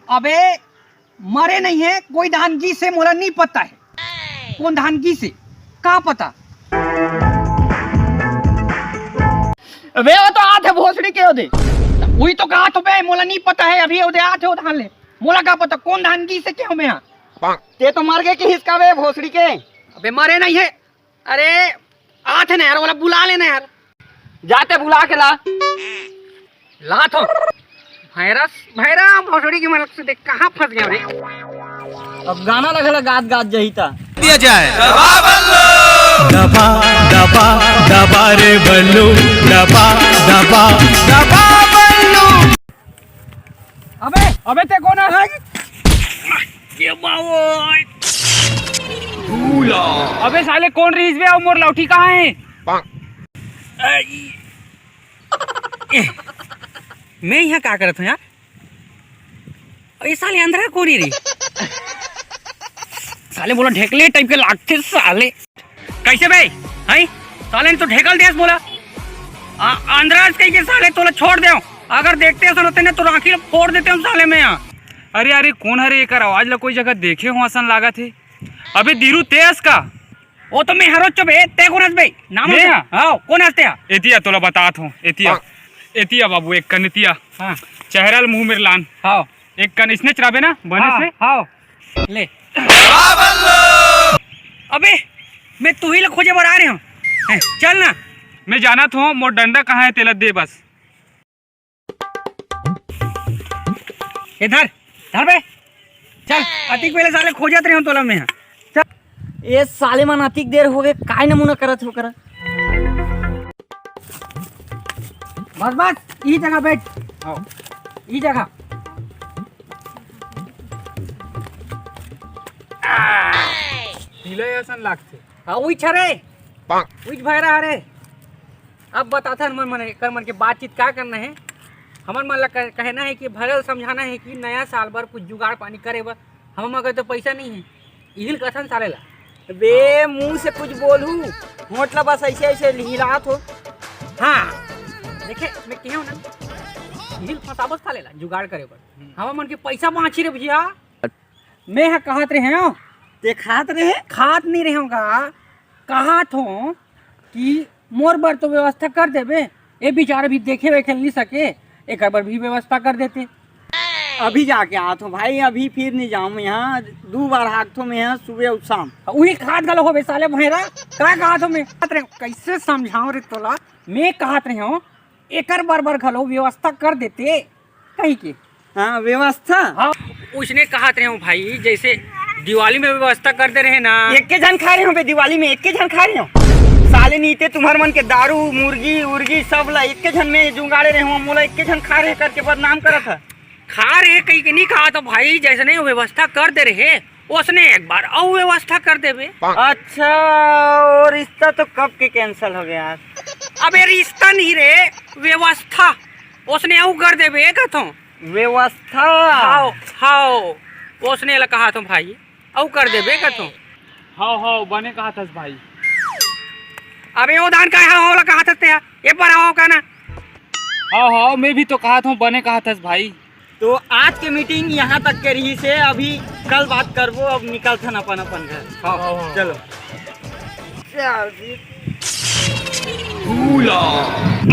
अबे मरे नहीं है, कोई धानगी से मोला नहीं पता है। कौन धानगी से कहाँ पता? अबे वो तो आते भोसड़ी के ओदे, वही तो कहा तो बे मोला नहीं पता है। अभी ओदे आते हो धान ले, मोला क्या पता कौन धानगी से क्यों मैं? ते तो मर गए कि हिसका बे भोसड़ी के? अबे मरे नहीं है। अरे आते ना यार, वाला बुला लेना यार। जाते बुला के ला तो भैरस भैरा भोसड़ी की मलक से देख कहाँ फंस गया रे। अब गाना लगला गात गात जही था दिया जाए। दबा दबा दबा रे बल्लू, दबा दबा दबा बल्लू। अबे अबे ते कौन है? ये अबे साले कौन रीस बे? और मोर लौठी कहाँ है? मैं यहाँ क्या करत हूँ यार? ये साले अंदर कौन ही रही? साले बोला ढेकले टाइप के लागते साले। कैसे भाई? हाय साले ने तो ढेकल देस बोला। अंदराज कहीं के साले तोला छोड़ दे। अगर देखते हैं होते ना तो आखिर फोड़ देते हम साले में यहाँ। अरे अरे कौन हरे एक आवाज ला कोई जगह देखे हो असन लागा थे। अबे दीरू तेज का वो तो मैं हरो चुप है। ते कौन हस भाई? नाम है? हाँ कौन हसते? एतिया तोला बतात हूँ। एतिया एतिया बाबू एक कनतिया। हाँ चेहरा मुंह मिरलान। हाँ एक कन इसने चराबे ना बने से। हाँ ले। अबे मैं तू ही लोग खोजे बार आ रहे हूँ। चल ना। मैं जाना था मोर डंडा कहाँ है तेला दे बस। इधर धर बे। चल अतिक पहले साले खोजत रहे हो तोला में यहाँ। चल ये साले मन अतिक देर हो गए काय नमूना करत हो करा। बस बस ई जगह बैठ। आओ ई जगह। हिले असन लागते। हाँ वही छरे वही भैरा हरे। अब बताता मन मन कर मन के बातचीत क्या करना है। हमर मन ला कहना है कि भरल समझाना है कि नया साल भर कुछ जुगाड़ पानी करे बर हम अगर तो पैसा नहीं है इहिल कथन साले ला। बे मुंह से कुछ बोलू मतलब बस ऐसे ऐसे हिलात हो। हाँ देखे मैं कहूँ ना इहिल फसाबत साले ला जुगाड़ करे बर हम मन के पैसा बाँची रे भैया। मैं है कहत रहे हो ते खात रहे खात नहीं रहे होगा। कहत हो कि मोर बर तो व्यवस्था कर देबे। ये बेचारे भी देखे वेखे नहीं सके, एक बार भी व्यवस्था कर देते। अभी जाके आत हो भाई, अभी फिर नहीं जाऊँ यहाँ। 2 बार हाथ में यहाँ सुबह और शाम। वही खात गलो हो बे साले भैरा। क्या कहत हो? मैं कैसे समझाऊं रे तोला? मैं कहत रहे हो एक बार घलो व्यवस्था कर देते कहीं के। हाँ व्यवस्था। हाँ उसने कहत रहे हो भाई जैसे दिवाली में व्यवस्था कर दे रहे ना। एक के जन खा रहे हो बे दिवाली में? एक के जन खा रहे हो साले नीते तुम्हारे मन के दारू मुर्गी उर्गी सब ला एक के जन में जुगाड़े रहे हो। मोला एक के जन खा रहे करके बदनाम करा था। खा रहे कहीं के नहीं कहा तो भाई जैसे नहीं व्यवस्था कर दे रहे उसने एक बार और व्यवस्था कर देवे। अच्छा और रिश्ता तो कब के कैंसिल हो गया? अबे रिश्ता नहीं रे व्यवस्था उसने और कर देवे कथो। व्यवस्था हाओ हाओ उसने कहा तो भाई और कर देवे कथो। हाँ हाँ बने कहा था भाई। अबे वो धान का है कहा था ये पर आओ का ना। हाँ हाँ मैं भी तो कहा था बने कहा था भाई। तो आज की मीटिंग यहाँ तक के रही से अभी कल बात करबो। अब निकल था अपन अपन घर। हाँ चलो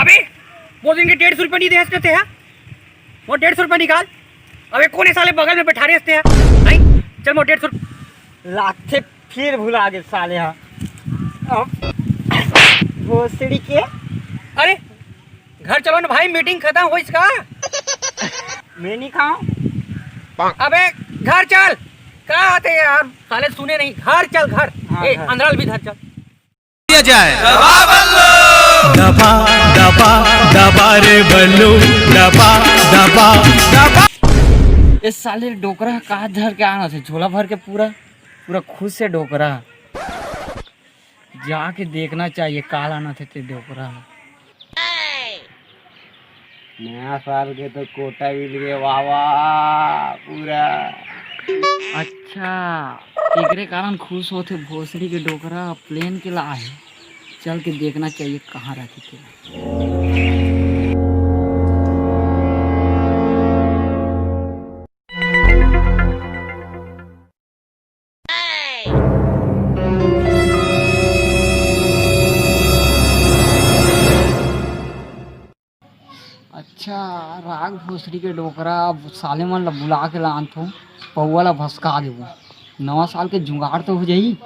अबे वो दिन के 150 रुपये नहीं दे सकते हैं। वो 150 रुपये निकाल। अबे कौन साले बगल में बैठा रहे हैं? चल वो 150 लाखे फिर भुला गए साले। हाँ भोसड़ी के। अरे घर चलो ना भाई, मीटिंग खत्म हो इसका। मैं नहीं खाऊं। अबे घर चल। क्या आते यार साले सुने नहीं। घर चल घर। हाँ, ए घर। अंदराल भी घर चल। दिया जाए। दबा दबा दबा रे बल्लू, दबा दबा दबा। इस साले डोकरा कहाँ धर के आना था? झोला भर के पूरा पूरा खुद से डोकरा जाके देखना चाहिए। काल आना थे ते डोकरा। नया साल के तो कोटा मिल गया। वाह वाह पूरा। अच्छा एकरे कारण खुश होते भोसड़ी के डोकरा प्लेन के ला है। चल के देखना चाहिए कहाँ रखी थे। अच्छा राग भोसड़ी के डोकरा अब साले मन ला बुला के लानत हो पौवा ला भसका देबो नवा साल के जुगाड़ तो हो जाई।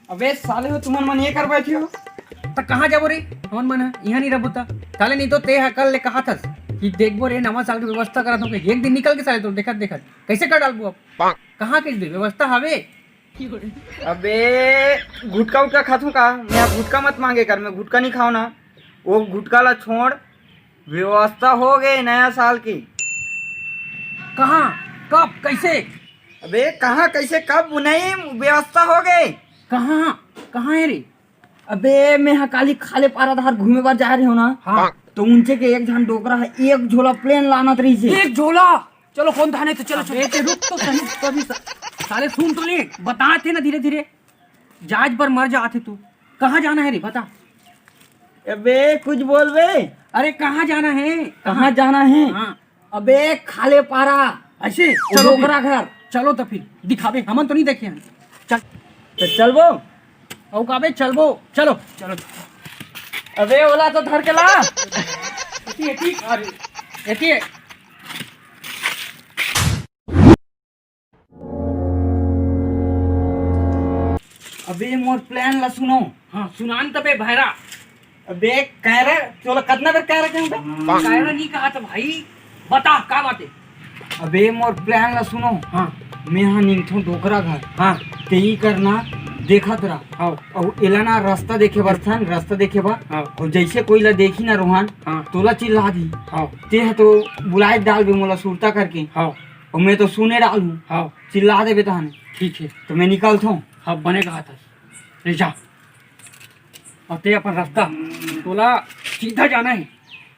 अबे साले हो तुमन मन ये कर बैठे हो तो कहाँ जाबो रे हमन मन यहाँ नहीं रहबो ता साले नहीं तो ते कल ले कहा थस कि देखबो रे नवा साल की व्यवस्था करत हो एक दिन निकल के साले तो देखत देखत कैसे कर डालबो अब कहाँ के व्यवस्था हवे। अबे गुटका उटका खातू का मैं गुटका मत मांगे कर मैं गुटका नहीं खाऊं ना वो गुटका ला छोड़ व्यवस्था हो गई नया साल की। कहाँ कब कैसे अबे कहाँ कैसे कब नहीं व्यवस्था हो गई। कहाँ कहाँ है रे। अबे मैं यहाँ काली खाले पारा धार घूमे बार जा रही हूँ ना हाँ तो उनसे के एक झन डोकरा है एक झोला प्लेन लाना रही से एक झोला चलो कौन थाने तो चलो चलो रुक तो सही कभी साले सुन तो ले बताते ना धीरे धीरे जहाज पर मर जाते तू कहाँ जाना है रे बता। अबे कुछ बोल बे अरे कहाँ जाना है कहाँ जाना है। हाँ अबे खाले पारा ऐसे चलो चलो डोकरा घर चलो तो फिर दिखावे हमन तो नहीं देखे हैं चल तो चल वो औ काबे चलबो चलो चलो अबे ओला तो धर के ला एती अरे एती अबे मोर प्लान ला सुनो। हाँ सुनान तबे भैरा अबे कह रहे चलो कितना बेर कह रहे थे कायरा नहीं कहा था भाई बता का बात है। अबे मोर प्लान ला सुनो। हाँ मैं यहाँ निकथू डोकरा घर हाँ ते ही करना देखा तोरा हाँ और एला ना रास्ता देखे बरथन रास्ता देखे बा हाँ और जैसे कोई ला देखी ना रोहन हाँ तोला चिल्ला दी हाँ ते है तो बुलाए डाल बे मोला सुरता करके हाँ और मैं तो सुने डालू हाँ चिल्ला दे बेताने ठीक है तो मैं निकलता हूँ। हाँ बने कहा था ले जा और ते अपन रास्ता तोला सीधा जाना है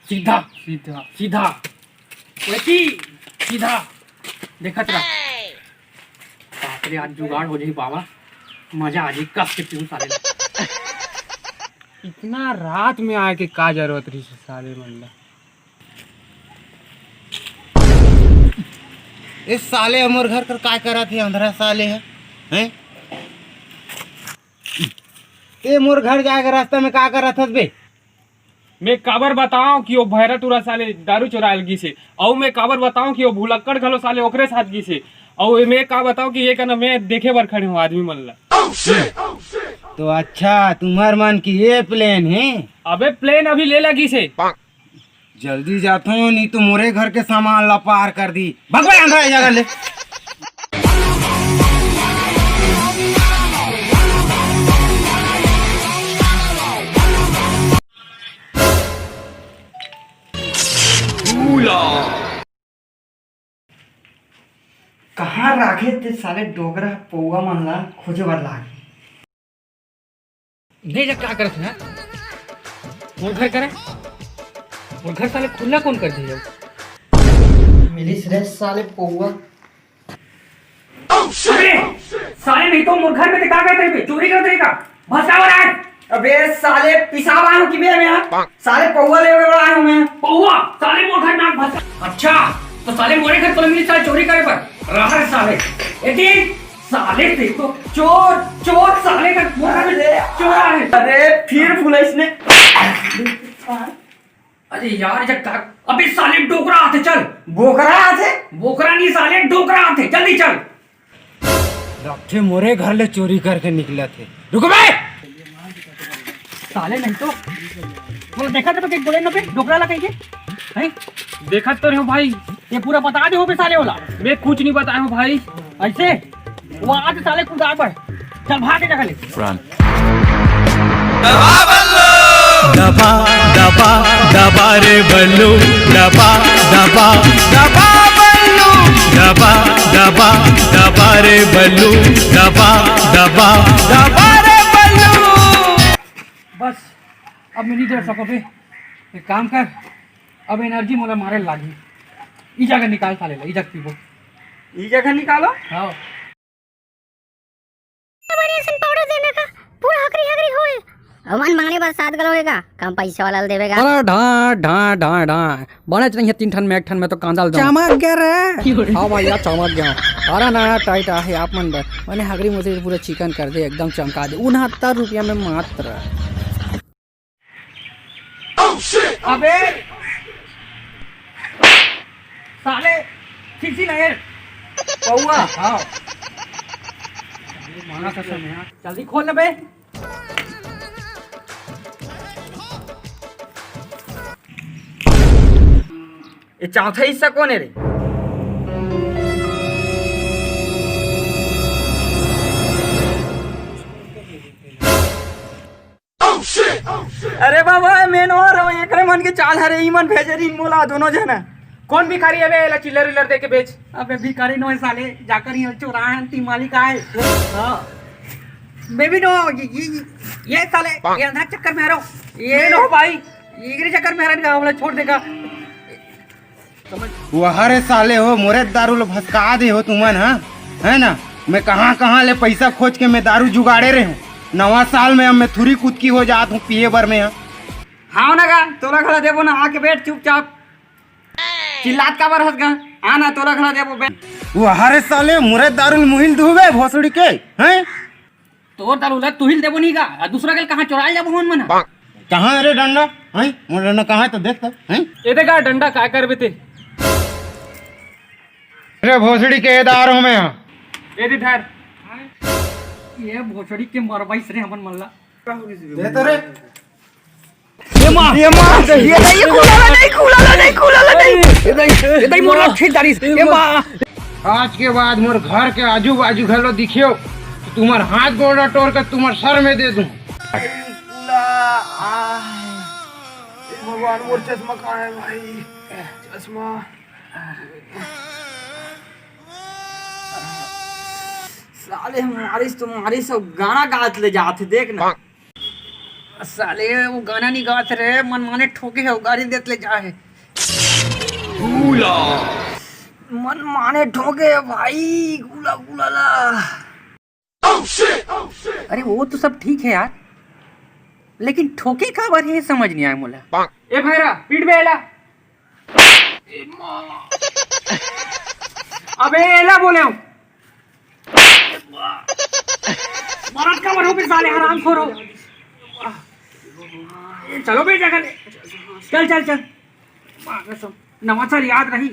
सीधा सीधा सीधा वैसी सीधा देखत रहा बाप रे आज जुगाड़ हो जाई बाबा मजा आ जाई कब के पीऊं साले ला। इतना रात में आके का जरूरत रही से साले मन ला। इस साले हमर घर कर काय करा थे अंधरा साले है हैं ए मोर घर जाए के रास्ता में का करा थस बे। मैं काबर बताऊं कि वो भैरा तुरा साले दारू चुरायल गी से और मैं काबर बताऊं कि वो भुलक्कड़ घलो साले ओकरे साथ गी से और मैं का बताऊं कि ये कहना मैं देखे बर खड़े हूँ आदमी मन ला। तो अच्छा तुम्हार मन की ये प्लान है। अबे प्लेन अभी ले लगी से जल्दी जाता हूँ नहीं तो मोरे घर के सामान ला पार कर दी भगवान अंधा जगह ले। कहाँ राखे थे साले डोगरा पौवा मन ला खोजे बर लागे। नहीं जब क्या करत है मोर घर करे मोर घर साले खुला कौन कर दिया मिली श्रेष्ठ साले पौवा अरे साले नहीं तो मोर घर में क्या करते हैं चोरी कर देगा भसावर आए। अबे साले पिसाब आया हूँ कि बे मैं यहाँ साले पौवा ले आया हूँ मैं पौवा साले मोर घर में आग भसा अच्छा तो साले मोरे घर तो मिली साले चोरी करे पर रहा है साले एती साले थे तो चोर चोर साले का मोर घर में चोर है। अरे फिर पुलिस ने अरे यार जब तक अबे साले डोकरा आते चल बोकरा आते बोकरा नहीं साले डोकरा आते जल्दी चल रखे मोरे घर ले चोरी करके निकले थे रुको बे साले नहीं तो वो देखा था तो गोले न पे डोकरा ला कहीं हैं देखा तो रहे हो भाई ये पूरा बता दे हो बे साले वाला मैं कुछ नहीं बताया हूँ भाई। ऐसे वो आज साले कुदा पर चल भाग जगह ले दबा दबा दबा रे बल्लू दबा दबा दबा बल्लू दबा दबा दबा रे बल्लू दबा दबा दबा रे बल्लू। बस अब मैं नहीं दे सको बे एक काम कर अब एनर्जी मोला मारे लागी ई जगह निकाल साले ला ई जगह पीबो ये जगह निकालो। हां वेरिएशन पाउडर देने का पूरा हकरी हकरी होए मन मांगने पर 7 गलोगे का कम पैसे वाला देवेगा। अरे ढा ढा ढा ढा बने चाहिए 3 ठन में 1 ठन में तो कांदा चमक गया रे। हाँ भैया चमक गया। अरे ना टाइट है आप मन मैंने हगरी मुझे पूरा चिकन कर दे एकदम चमका दे 69 रुपया में मात्र। अबे साले खिसी नहीं कौआ। हाँ माना कसम है जल्दी खोल ले बे। ये चौथा हिस्सा कौन है रे? अरे बाबा मेन और एकरे मन के चाल हरे ई मन भेजे री मोला दोनों जना। कौन भिखारी है बे? चिल्लर विल्लर दे के बेच। अबे भिखारी नो है साले जाकर ही चुराए ती मालिक आए। हां बेबी नो ये साले ये अंधा चक्कर में आ रहा ये नो भाई ये चक्कर में आ रहा वाला छोड़ देगा। वहरे साले हो मोरे दारू लो भसका दे हो तुमन। हाँ है ना मैं कहाँ कहाँ ले पैसा खोज के मैं दारू जुगाड़े रहे हूँ। नवा साल में अब मैं थुरी कुदकी हो जात हूँ पिए भर में। हाँ ना गा तोला खड़ा देबो ना आके बैठ चुपचाप चिल्लात का बरस गा आना तोला खड़ा देबो बैठ। वहरे साले मोरे दारू मुहिल दुबे भोसड़ी के हैं तोर दारू ला तू हिल देबो नहीं गा दूसरा के कहां चुराल जाबो मन मन। कहाँ रे डंडा हैं मोर डंडा कहाँ है तो देख तो हैं ये देखा डंडा काय करबे ते रे भोसड़ी के दारू में। ये दे धर ये भोसड़ी के मरवाइस रे हमन मल्ला दे तो रे ये मां ये नहीं खुला ये नहीं मोरा ठीक दारी ये मां। आज के बाद मोर घर के आजू बाजू घलो दिखियो तो तुम्हार हाथ गोड़ा तोड़ कर तुम्हार सर में दे दूं। भगवान मोर चश्मा कहाँ है भाई? चश्मा साले तुम्हारी सब गाना गात ले जाते देख ना साले वो गाना नहीं गात रे मन माने ठोके है गाड़ी देत ले जा है मन माने ठोके भाई गुला गुला ला। अरे वो तो सब ठीक है यार लेकिन ठोके का बार ये समझ नहीं आया मुला। ए भैरा पीठ बे एला अबे एला बोले हूं मरद का मरो पे साले आराम करो। चलो बे जगह चल नवा साल याद रही।